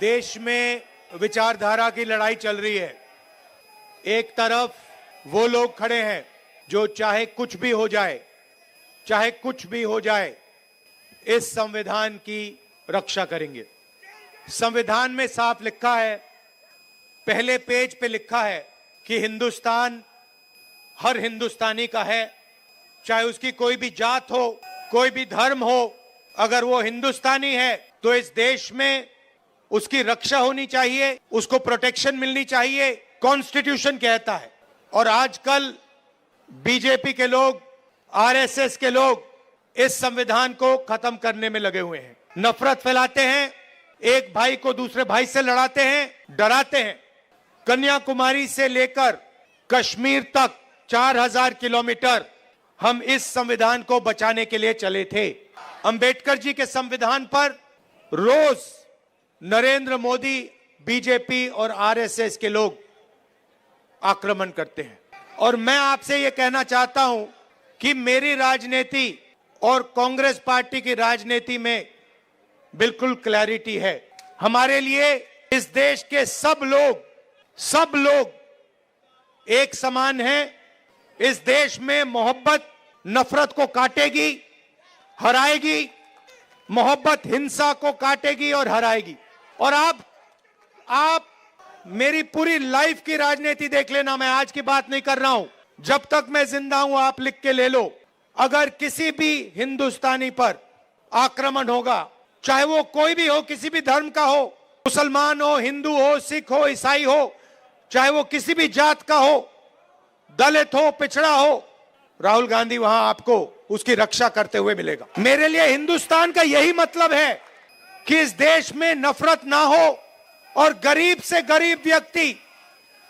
देश में विचारधारा की लड़ाई चल रही है। एक तरफ वो लोग खड़े हैं जो चाहे कुछ भी हो जाए, चाहे कुछ भी हो जाए, इस संविधान की रक्षा करेंगे। संविधान में साफ लिखा है, पहले पेज पे लिखा है कि हिंदुस्तान हर हिंदुस्तानी का है, चाहे उसकी कोई भी जात हो, कोई भी धर्म हो। अगर वो हिंदुस्तानी है तो इस देश में उसकी रक्षा होनी चाहिए, उसको प्रोटेक्शन मिलनी चाहिए, कॉन्स्टिट्यूशन कहता है। और आजकल बीजेपी के लोग, आरएसएस के लोग इस संविधान को खत्म करने में लगे हुए हैं। नफरत फैलाते हैं, एक भाई को दूसरे भाई से लड़ाते हैं, डराते हैं। कन्याकुमारी से लेकर कश्मीर तक 4000 किलोमीटर हम इस संविधान को बचाने के लिए चले थे। अंबेडकर जी के संविधान पर रोज नरेंद्र मोदी, बीजेपी और आरएसएस के लोग आक्रमण करते हैं। और मैं आपसे यह कहना चाहता हूं कि मेरी राजनीति और कांग्रेस पार्टी की राजनीति में बिल्कुल क्लैरिटी है। हमारे लिए इस देश के सब लोग एक समान हैं। इस देश में मोहब्बत नफरत को काटेगी, हराएगी। मोहब्बत हिंसा को काटेगी और हराएगी। और आप मेरी पूरी लाइफ की राजनीति देख लेना, मैं आज की बात नहीं कर रहा हूं। जब तक मैं जिंदा हूं, आप लिख के ले लो, अगर किसी भी हिंदुस्तानी पर आक्रमण होगा, चाहे वो कोई भी हो, किसी भी धर्म का हो, मुसलमान हो, हिंदू हो, सिख हो, ईसाई हो, चाहे वो किसी भी जात का हो, दलित हो, पिछड़ा हो, राहुल गांधी वहां आपको उसकी रक्षा करते हुए मिलेगा। मेरे लिए हिंदुस्तान का यही मतलब है कि इस देश में नफरत ना हो और गरीब से गरीब व्यक्ति,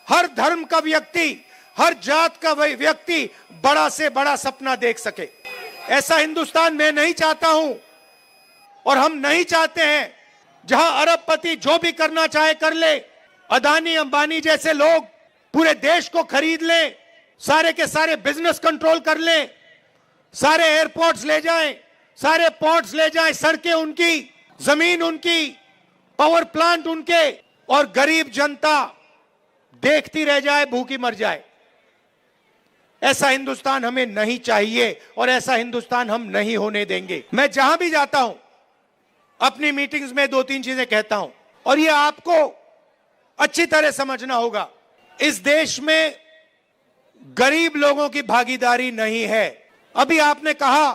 हर धर्म का व्यक्ति, हर जात का व्यक्ति बड़ा से बड़ा सपना देख सके। ऐसा हिंदुस्तान मैं नहीं चाहता हूं और हम नहीं चाहते हैं जहां अरबपति जो भी करना चाहे कर ले, अदानी अंबानी जैसे लोग पूरे देश को खरीद लें, सारे के सारे बिजनेस कंट्रोल कर लें, सारे एयरपोर्ट्स ले जाएं, सारे पोर्ट्स ले जाएं, सड़कें उनकी, जमीन उनकी, पावर प्लांट उनके, और गरीब जनता देखती रह जाए, भूखी मर जाए। ऐसा हिंदुस्तान हमें नहीं चाहिए और ऐसा हिंदुस्तान हम नहीं होने देंगे। मैं जहां भी जाता हूं, अपनी मीटिंग्स में 2-3 चीजें कहता हूं और ये आपको अच्छी तरह समझना होगा। इस देश में गरीब लोगों की भागीदारी नहीं है। अभी आपने कहा,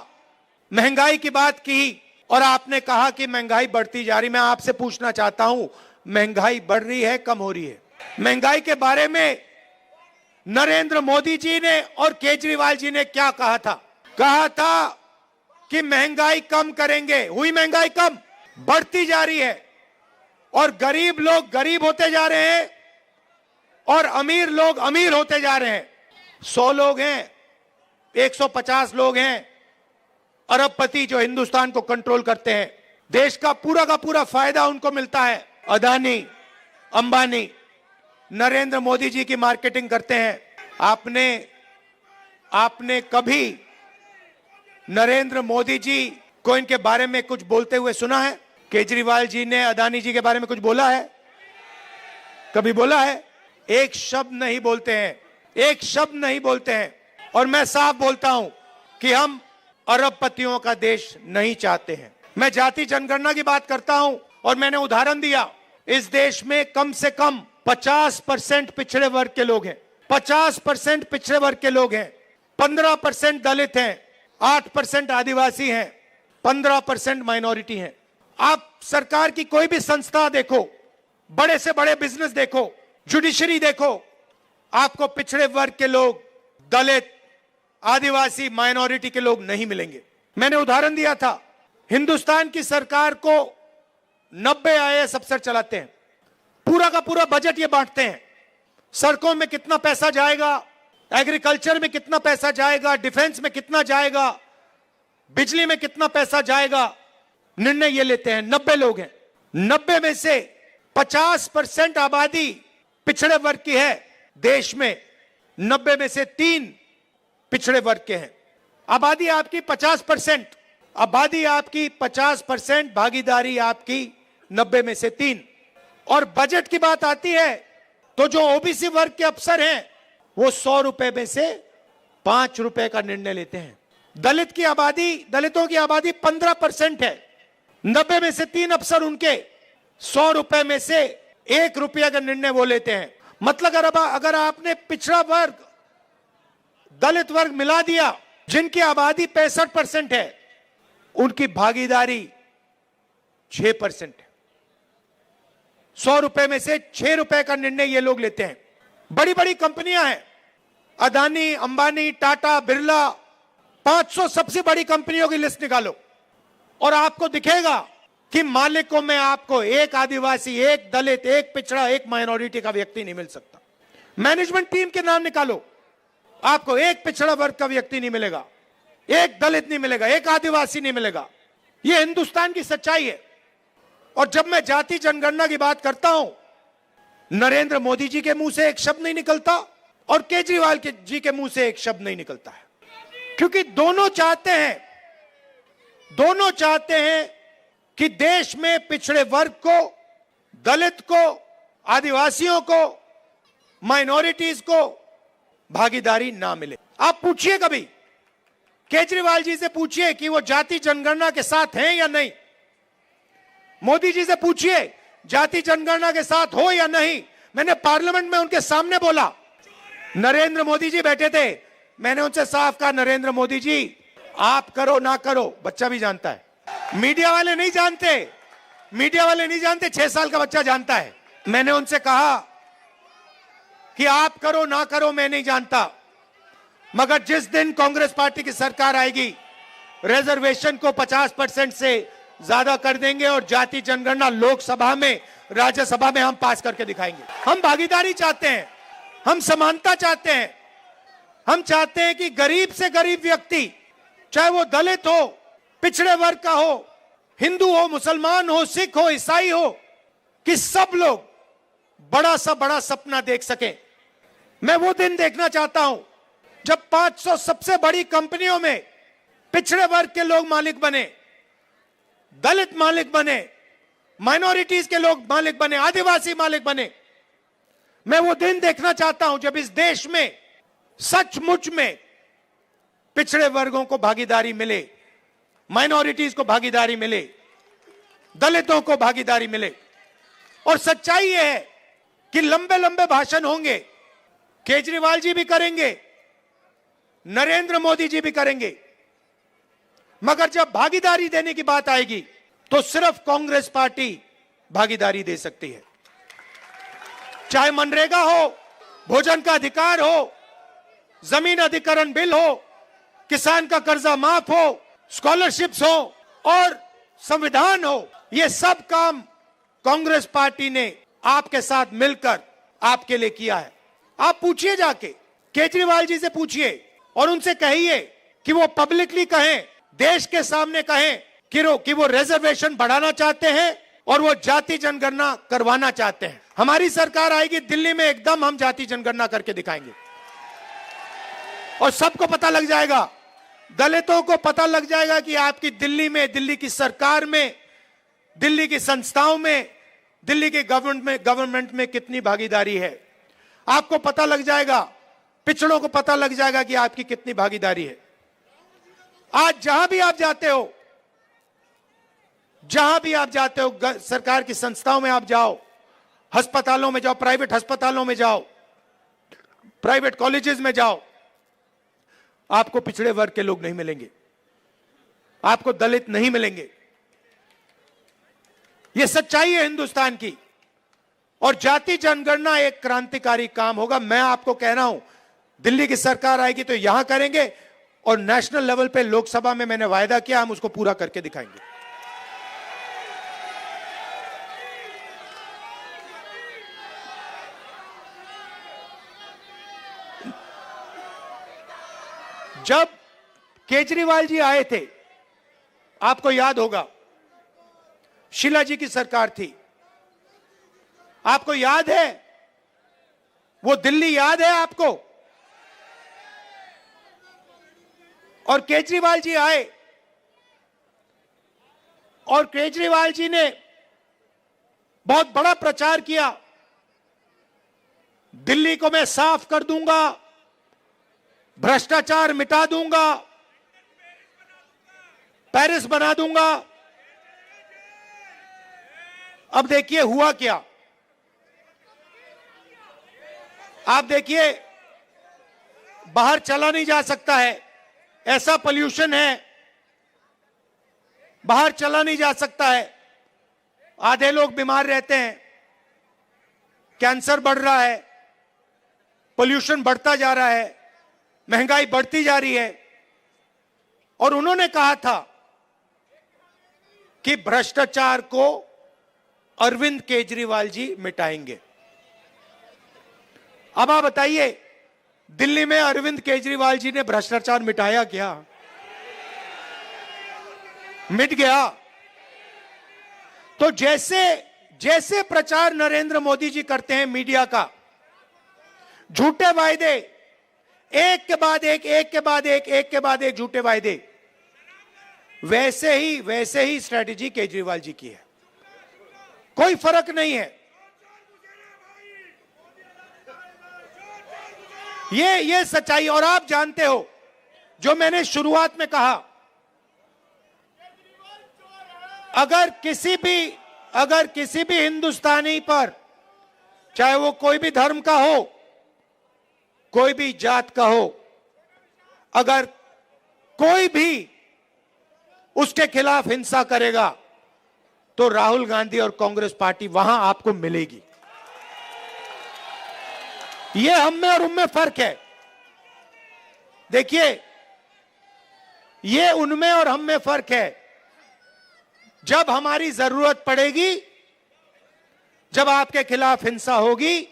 महंगाई की बात की और आपने कहा कि महंगाई बढ़ती जा रही। मैं आपसे पूछना चाहता हूं, महंगाई बढ़ रही है, कम हो रही है? महंगाई के बारे में नरेंद्र मोदी जी ने और केजरीवाल जी ने क्या कहा था? कहा था कि महंगाई कम करेंगे। हुई महंगाई कम? बढ़ती जा रही है। और गरीब लोग गरीब होते जा रहे हैं और अमीर लोग अमीर होते जा रहे हैं। 100 लोग हैं, 150 लोग हैं अरबपति जो हिंदुस्तान को कंट्रोल करते हैं। देश का पूरा फायदा उनको मिलता है। अदानी, अंबानी, नरेंद्र मोदी जी की मार्केटिंग करते हैं। आपने कभी नरेंद्र मोदी जी को इनके बारे में कुछ बोलते हुए सुना है? केजरीवाल जी ने अदानी जी के बारे में कुछ बोला है? कभी बोला है? एक शब्द नहीं बोलते हैं, एक शब्द नहीं बोलते हैं। और मैं साफ बोलता हूं कि हम अरबपतियों का देश नहीं चाहते हैं। मैं जाति जनगणना की बात करता हूं और मैंने उदाहरण दिया, इस देश में कम से कम 50% पिछड़े वर्ग के लोग हैं, 50% पिछड़े वर्ग के लोग हैं, 15% दलित हैं, 8% आदिवासी हैं, 15% माइनॉरिटी हैं। आप सरकार की कोई भी संस्था देखो, बड़े से बड़े बिजनेस देखो, जुडिशरी देखो, आपको पिछड़े वर्ग के लोग, दलित, आदिवासी, माइनॉरिटी के लोग नहीं मिलेंगे। मैंने उदाहरण दिया था, हिंदुस्तान की सरकार को 90 आईएएस अफसर चलाते हैं, पूरा का पूरा बजट ये बांटते हैं। सड़कों में कितना पैसा जाएगा, एग्रीकल्चर में कितना पैसा जाएगा, डिफेंस में कितना जाएगा, बिजली में कितना पैसा जाएगा, निर्णय ये लेते हैं। 90 लोग हैं, 90 में से 50% आबादी पिछड़े वर्ग की है देश में, 90 में से 3 पिछड़े वर्ग के हैं। आबादी आपकी 50%, आबादी आपकी 50%, भागीदारी आपकी 90 में से 3। और बजट की बात आती है तो जो ओबीसी वर्ग के अफसर हैं वो 100 रुपए में से 5 रुपए का निर्णय लेते हैं। दलितों की आबादी 15% है। 90 में से 3 अफसर उनके 100 रुपए में से 1 रुपया का निर्णय वो लेते हैं। मतलब अगर आपने पिछड़ा वर्ग, दलित वर्ग मिला दिया, जिनकी आबादी 65% है, उनकी भागीदारी 6% है। 100 रुपए में से 6 रुपए का निर्णय ये लोग लेते हैं। बड़ी बड़ी कंपनियां हैं, अदानी, अंबानी, टाटा, बिरला, 500 सबसे बड़ी कंपनियों की लिस्ट निकालो और आपको दिखेगा कि मालिकों में आपको एक आदिवासी, एक दलित, एक पिछड़ा, एक माइनॉरिटी का व्यक्ति नहीं मिल सकता। मैनेजमेंट टीम के नाम निकालो, आपको एक पिछड़ा वर्ग का व्यक्ति नहीं मिलेगा, एक दलित नहीं मिलेगा, एक आदिवासी नहीं मिलेगा। यह हिंदुस्तान की सच्चाई है। और जब मैं जाति जनगणना की बात करता हूं, नरेंद्र मोदी जी के मुंह से एक शब्द नहीं निकलता और केजरीवाल जी के मुंह से एक शब्द नहीं निकलता है, क्योंकि दोनों चाहते हैं कि देश में पिछड़े वर्ग को, दलित को, आदिवासियों को, माइनॉरिटीज को भागीदारी ना मिले। आप पूछिए, कभी केजरीवाल जी से पूछिए कि वो जाति जनगणना के साथ हैं या नहीं। मोदी जी से पूछिए जाति जनगणना के साथ हो या नहीं। मैंने पार्लियामेंट में उनके सामने बोला, नरेंद्र मोदी जी बैठे थे, मैंने उनसे साफ कहा, नरेंद्र मोदी जी आप करो ना करो, बच्चा भी जानता है, मीडिया वाले नहीं जानते, 6 साल का बच्चा जानता है। मैंने उनसे कहा कि आप करो ना करो मैं नहीं जानता, मगर जिस दिन कांग्रेस पार्टी की सरकार आएगी, रिजर्वेशन को 50% से ज्यादा कर देंगे और जाति जनगणना लोकसभा में, राज्यसभा में हम पास करके दिखाएंगे। हम भागीदारी चाहते हैं, हम समानता चाहते हैं। हम चाहते हैं कि गरीब से गरीब व्यक्ति, चाहे वो दलित हो, पिछड़े वर्ग का हो, हिंदू हो, मुसलमान हो, सिख हो, ईसाई हो, कि सब लोग बड़ा सा बड़ा सपना देख सकें। मैं वो दिन देखना चाहता हूं जब 500 सबसे बड़ी कंपनियों में पिछड़े वर्ग के लोग मालिक बने, दलित मालिक बने, माइनॉरिटीज के लोग मालिक बने, आदिवासी मालिक बने। मैं वो दिन देखना चाहता हूं जब इस देश में सचमुच में पिछड़े वर्गों को भागीदारी मिले, माइनॉरिटीज को भागीदारी मिले, दलितों को भागीदारी मिले। और सच्चाई यह है कि लंबे लंबे भाषण होंगे, केजरीवाल जी भी करेंगे, नरेंद्र मोदी जी भी करेंगे, मगर जब भागीदारी देने की बात आएगी तो सिर्फ कांग्रेस पार्टी भागीदारी दे सकती है। चाहे मनरेगा हो, भोजन का अधिकार हो, जमीन अधिग्रहण बिल हो, किसान का कर्जा माफ हो, स्कॉलरशिप्स हो और संविधान हो, ये सब काम कांग्रेस पार्टी ने आपके साथ मिलकर आपके लिए किया है। आप पूछिए, जाके केजरीवाल जी से पूछिए और उनसे कहिए कि वो पब्लिकली कहें, देश के सामने कहें कि वो रिजर्वेशन बढ़ाना चाहते हैं और वो जाति जनगणना करवाना चाहते हैं। हमारी सरकार आएगी दिल्ली में, एकदम हम जाति जनगणना करके दिखाएंगे और सबको पता लग जाएगा, दलितों को पता लग जाएगा कि आपकी दिल्ली में, दिल्ली की सरकार में, दिल्ली की संस्थाओं में, दिल्ली के गवर्नमेंट में कितनी भागीदारी है। आपको पता लग जाएगा, पिछड़ों को पता लग जाएगा कि आपकी कितनी भागीदारी है। आज जहां भी आप जाते हो, सरकार की संस्थाओं में आप जाओ, अस्पतालों में जाओ, प्राइवेट अस्पतालों में जाओ, प्राइवेट कॉलेजेस में जाओ, आपको पिछड़े वर्ग के लोग नहीं मिलेंगे, आपको दलित नहीं मिलेंगे। यह सच्चाई है हिंदुस्तान की। और जाति जनगणना एक क्रांतिकारी काम होगा। मैं आपको कह रहा हूं, दिल्ली की सरकार आएगी तो यहां करेंगे और नेशनल लेवल पे लोकसभा में मैंने वायदा किया, हम उसको पूरा करके दिखाएंगे। जब केजरीवाल जी आए थे, आपको याद होगा, शीला जी की सरकार थी, आपको याद है वो दिल्ली, याद है आपको? और केजरीवाल जी आए और केजरीवाल जी ने बहुत बड़ा प्रचार किया, दिल्ली को मैं साफ कर दूंगा, भ्रष्टाचार मिटा दूंगा, पेरिस बना दूंगा। अब देखिए हुआ क्या। आप देखिए बाहर चला नहीं जा सकता है, ऐसा पोल्यूशन है, बाहर चला नहीं जा सकता है, आधे लोग बीमार रहते हैं, कैंसर बढ़ रहा है, पोल्यूशन बढ़ता जा रहा है, महंगाई बढ़ती जा रही है। और उन्होंने कहा था कि भ्रष्टाचार को अरविंद केजरीवाल जी मिटाएंगे। अब आप बताइए, दिल्ली में अरविंद केजरीवाल जी ने भ्रष्टाचार मिटाया क्या? मिट गया। तो जैसे जैसे प्रचार नरेंद्र मोदी जी करते हैं मीडिया का, झूठे वायदे, एक के बाद एक, एक के बाद एक, एक के बाद एक झूठे वायदे, वैसे ही स्ट्रेटेजी केजरीवाल जी की है। कोई फर्क नहीं है। ये सच्चाई। और आप जानते हो, जो मैंने शुरुआत में कहा, अगर किसी भी हिंदुस्तानी पर, चाहे वो कोई भी धर्म का हो, कोई भी जात का हो, अगर कोई भी उसके खिलाफ हिंसा करेगा तो राहुल गांधी और कांग्रेस पार्टी वहां आपको मिलेगी। ये हम में और उनमें फर्क है। देखिए, ये उनमें और हम में फर्क है। जब हमारी जरूरत पड़ेगी, जब आपके खिलाफ हिंसा होगी,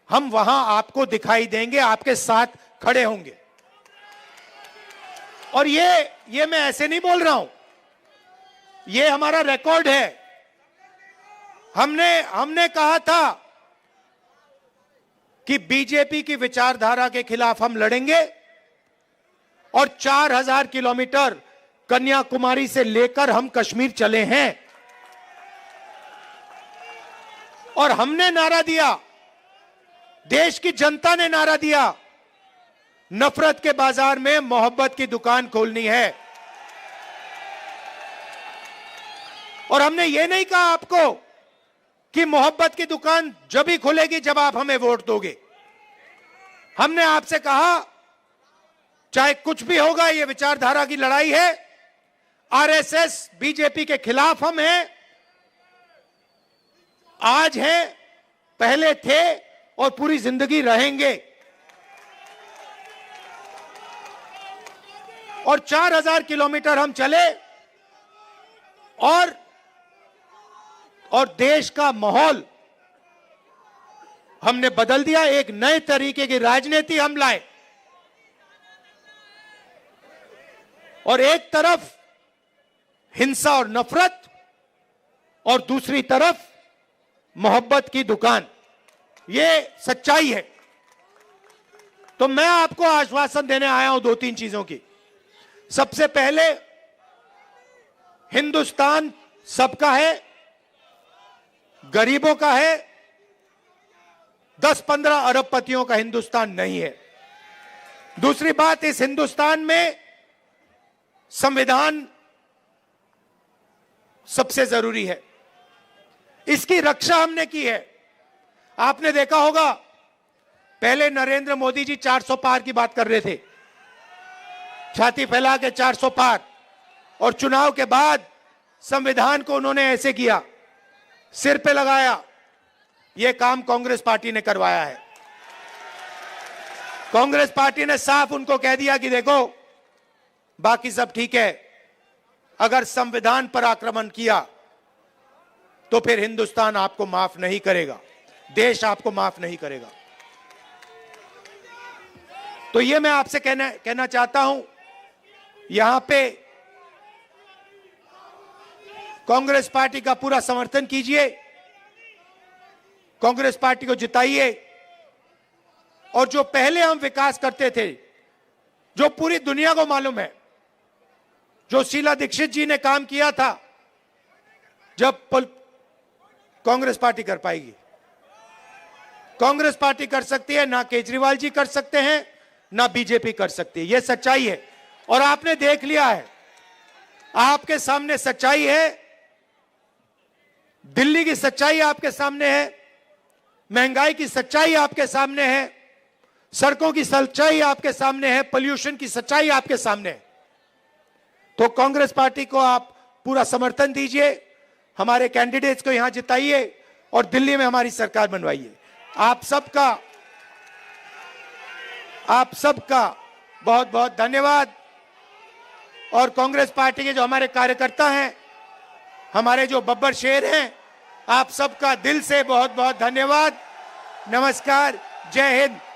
हम वहां आपको दिखाई देंगे, आपके साथ खड़े होंगे। और ये मैं ऐसे नहीं बोल रहा हूं, ये हमारा रिकॉर्ड है। हमने कहा था कि बीजेपी की विचारधारा के खिलाफ हम लड़ेंगे और 4000 किलोमीटर कन्याकुमारी से लेकर हम कश्मीर चले हैं। और हमने नारा दिया, देश की जनता ने नारा दिया, नफरत के बाजार में मोहब्बत की दुकान खोलनी है। और हमने ये नहीं कहा आपको कि मोहब्बत की दुकान जब ही खुलेगी जब आप हमें वोट दोगे। हमने आपसे कहा, चाहे कुछ भी होगा, ये विचारधारा की लड़ाई है। आरएसएस बीजेपी के खिलाफ हम हैं, आज हैं, पहले थे और पूरी जिंदगी रहेंगे। और 4000 किलोमीटर हम चले और देश का माहौल हमने बदल दिया। एक नए तरीके की राजनीति हम लाए। और एक तरफ हिंसा और नफरत और दूसरी तरफ मोहब्बत की दुकान, ये सच्चाई है। तो मैं आपको आश्वासन देने आया हूं 2-3 चीजों की। सबसे पहले, हिंदुस्तान सबका है, गरीबों का है, 10-15 अरबपतियों का हिंदुस्तान नहीं है। दूसरी बात, इस हिंदुस्तान में संविधान सबसे जरूरी है, इसकी रक्षा हमने की है। आपने देखा होगा, पहले नरेंद्र मोदी जी 400 पार की बात कर रहे थे, छाती फैला के 400 पार, और चुनाव के बाद संविधान को उन्होंने ऐसे किया, सिर पे लगाया। यह काम कांग्रेस पार्टी ने करवाया है। कांग्रेस पार्टी ने साफ उनको कह दिया कि देखो, बाकी सब ठीक है, अगर संविधान पर आक्रमण किया तो फिर हिंदुस्तान आपको माफ नहीं करेगा, देश आपको माफ नहीं करेगा। तो ये मैं आपसे कहना चाहता हूं, यहां पे कांग्रेस पार्टी का पूरा समर्थन कीजिए, कांग्रेस पार्टी को जिताइए। और जो पहले हम विकास करते थे, जो पूरी दुनिया को मालूम है, जो शीला दीक्षित जी ने काम किया था, जब कांग्रेस पार्टी कर पाएगी। कांग्रेस पार्टी कर सकती है, ना केजरीवाल जी कर सकते हैं, ना बीजेपी कर सकती है। यह सच्चाई है और आपने देख लिया है, आपके सामने सच्चाई है। दिल्ली की सच्चाई आपके सामने है, महंगाई की सच्चाई आपके सामने है, सड़कों की सच्चाई आपके सामने है, पोल्यूशन की सच्चाई आपके सामने है। तो कांग्रेस पार्टी को आप पूरा समर्थन दीजिए, हमारे कैंडिडेट्स को यहां जिताइए और दिल्ली में हमारी सरकार बनवाइए। आप सबका बहुत बहुत धन्यवाद। और कांग्रेस पार्टी के जो हमारे कार्यकर्ता हैं, हमारे जो बब्बर शेर हैं, आप सबका दिल से बहुत बहुत धन्यवाद। नमस्कार, जय हिंद।